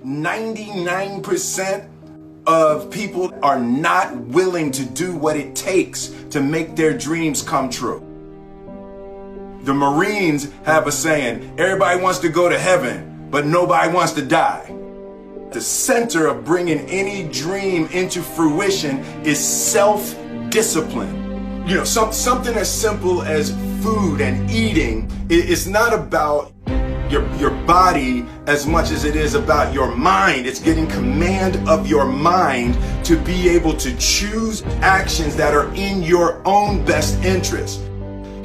99% of people are not willing to do what it takes to make their dreams come true. The Marines have a saying, everybody wants to go to heaven, but nobody wants to die. The center of bringing any dream into fruition is self-discipline. You know, something as simple as food and eating is not about your body as much as it is about your mind. It's getting command of your mind to be able to choose actions that are in your own best interest.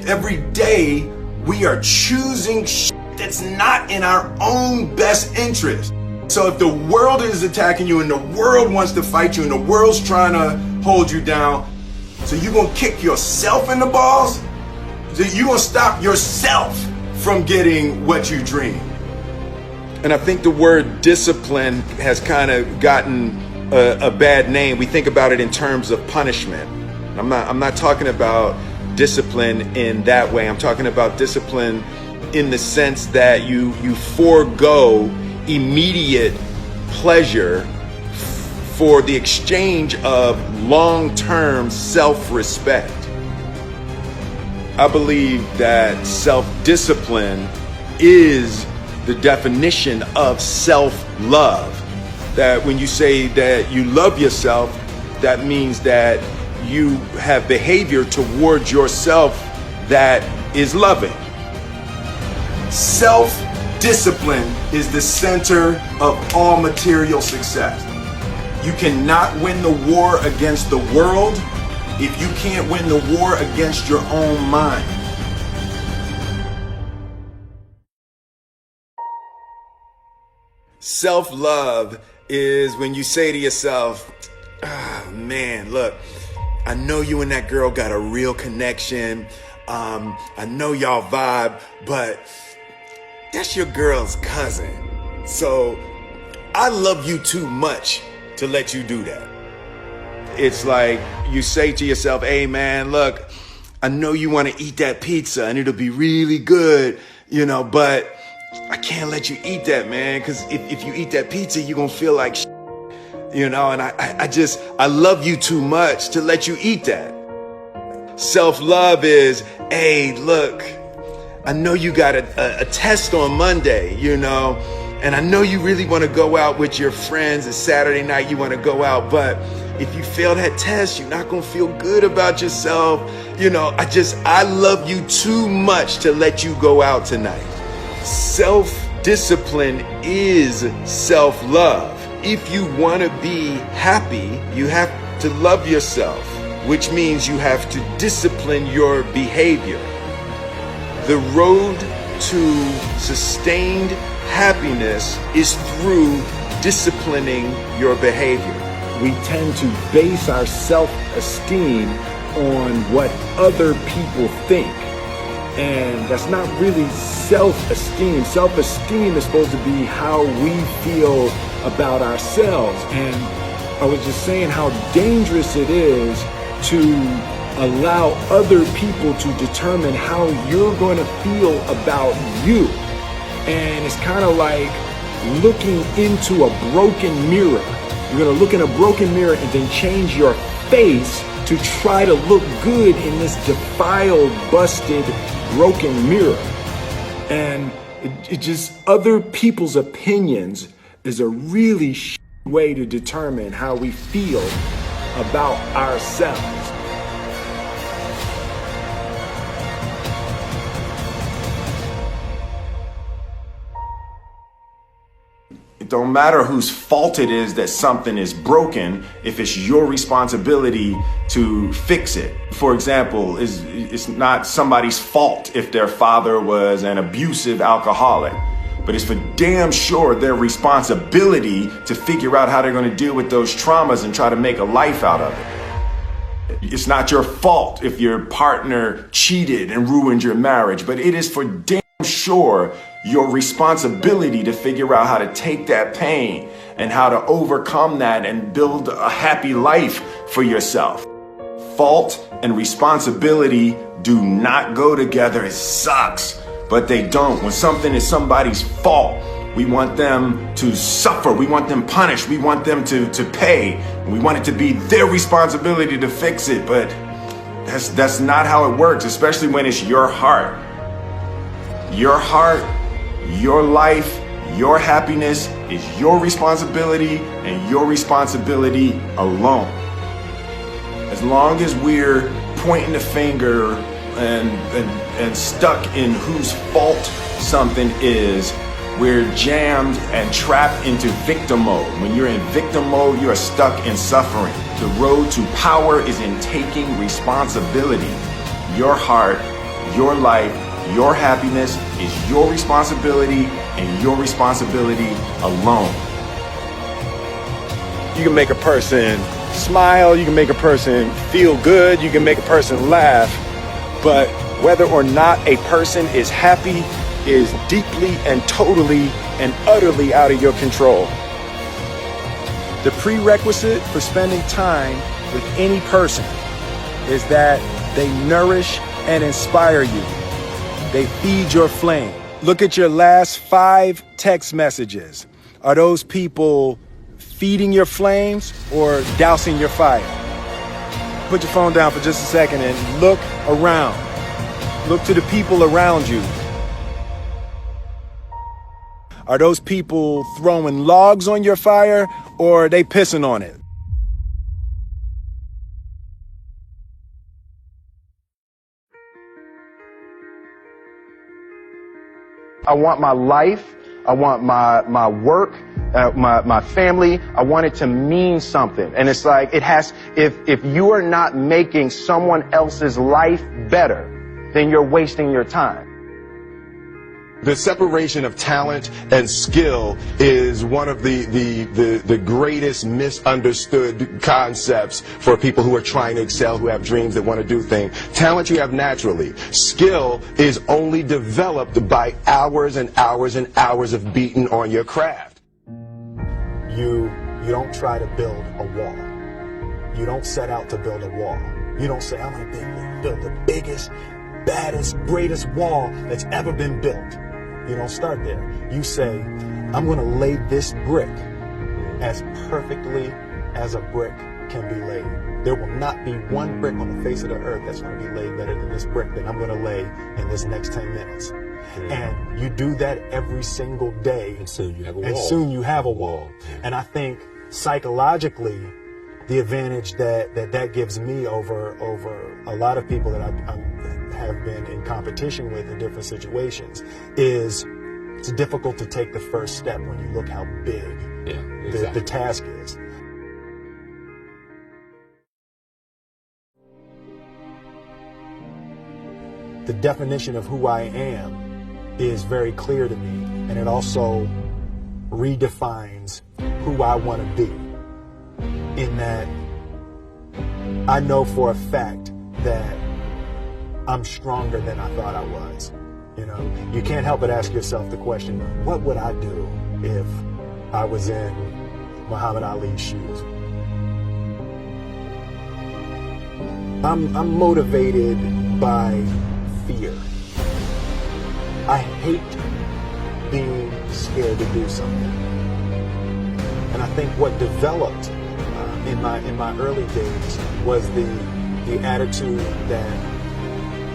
Every day we are choosing shit that's not in our own best interest. So if the world is attacking you and the world wants to fight you and the world's trying to hold you down, so you're gonna kick yourself in the balls? So you're gonna stop yourself from getting what you dream. And I think the word discipline has kind of gotten a bad name. We think about it in terms of punishment. I'm not talking about discipline in that way. I'm talking about discipline in the sense that you forego immediate pleasure for the exchange of long-term self-respect. I believe that self-discipline is the definition of self-love. That when you say that you love yourself, that means that you have behavior towards yourself that is loving. Self-discipline is the center of all material success. You cannot win the war against the world if you can't win the war against your own mind. Self-love is when you say to yourself, oh, man, look, I know you and that girl got a real connection. I know y'all vibe, but that's your girl's cousin. So I love you too much to let you do that. It's like you say to yourself, hey man, look, I know you want to eat that pizza and it'll be really good, you know, but I can't let you eat that, man, because if you eat that pizza, you're going to feel like shit, you know, and I love you too much to let you eat that. Self-love is, hey, look, I know you got a test on Monday, you know, and I know you really want to go out with your friends. It's Saturday night, you want to go out, but if you fail that test, you're not going to feel good about yourself. You know, I love you too much to let you go out tonight. Self-discipline is self-love. If you want to be happy, you have to love yourself, which means you have to discipline your behavior. The road to sustained happiness is through disciplining your behavior. We tend to base our self-esteem on what other people think. And that's not really self-esteem. Self-esteem is supposed to be how we feel about ourselves. And I was just saying how dangerous it is to allow other people to determine how you're going to feel about you. And it's kind of like looking into a broken mirror. You're going to look in a broken mirror and then change your face to try to look good in this defiled, busted, broken mirror. And it just, other people's opinions is a really way to determine how we feel about ourselves. It don't matter whose fault it is that something is broken if it's your responsibility to fix it. For example, it's not somebody's fault if their father was an abusive alcoholic, but it's for damn sure their responsibility to figure out how they're going to deal with those traumas and try to make a life out of it. It's not your fault if your partner cheated and ruined your marriage, but it is for damn sure your responsibility to figure out how to take that pain and how to overcome that and build a happy life for yourself. Fault and responsibility do not go together. It sucks, but they don't. When something is somebody's fault, We want them to suffer. We want them punished. We want them to pay. We want it to be their responsibility to fix it. But that's not how it works, especially when it's your heart. Your heart, your life, your happiness is your responsibility and your responsibility alone. As long as we're pointing the finger and stuck in whose fault something is, we're jammed and trapped into victim mode. When you're in victim mode, you are stuck in suffering. The road to power is in taking responsibility. Your heart, your life, your happiness is your responsibility and your responsibility alone. You can make a person smile, you can make a person feel good, you can make a person laugh, but whether or not a person is happy is deeply and totally and utterly out of your control. The prerequisite for spending time with any person is that they nourish and inspire you. They feed your flame. Look at your last 5 text messages. Are those people feeding your flames or dousing your fire? Put your phone down for just a second and look around. Look to the people around you. Are those people throwing logs on your fire or are they pissing on it? I want my life, I want my work, my family, I want it to mean something. And it's like, if you are not making someone else's life better, then you're wasting your time. The separation of talent and skill is one of the greatest misunderstood concepts for people who are trying to excel, who have dreams, that want to do things. Talent you have naturally. Skill is only developed by hours and hours and hours of beating on your craft. You don't try to build a wall. You don't set out to build a wall. You don't say, I'm going to build the biggest, baddest, greatest wall that's ever been built. You don't start there. You say, I'm going to lay this brick as perfectly as a brick can be laid. There will not be one brick on the face of the earth that's going to be laid better than this brick that I'm going to lay in this next 10 minutes. And you do that every single day. And soon you have a wall. And soon you have a wall. And I think psychologically, the advantage that gives me over a lot of people that I have been in competition with in different situations is it's difficult to take the first step when you look how big the task is. The definition of who I am is very clear to me, and it also redefines who I want to be, in that I know for a fact that I'm stronger than I thought I was. You know, you can't help but ask yourself the question, what would I do if I was in Muhammad Ali's shoes? I'm motivated by fear. I hate being scared to do something. And I think what developed in my early days was the attitude that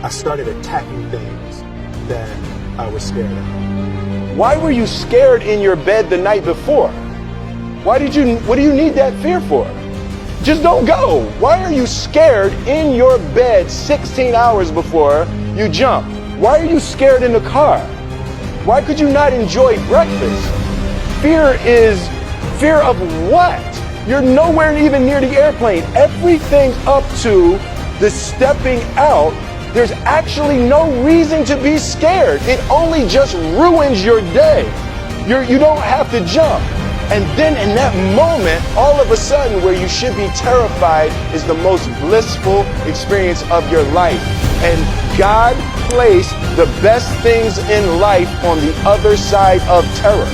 I started attacking things that I was scared of. Why were you scared in your bed the night before? What do you need that fear for? Just don't go. Why are you scared in your bed 16 hours before you jump? Why are you scared in the car? Why could you not enjoy breakfast? Fear of what? You're nowhere even near the airplane. Everything up to the stepping out, there's actually no reason to be scared. It only just ruins your day. You don't have to jump. And then in that moment, all of a sudden, where you should be terrified is the most blissful experience of your life. And God placed the best things in life on the other side of terror.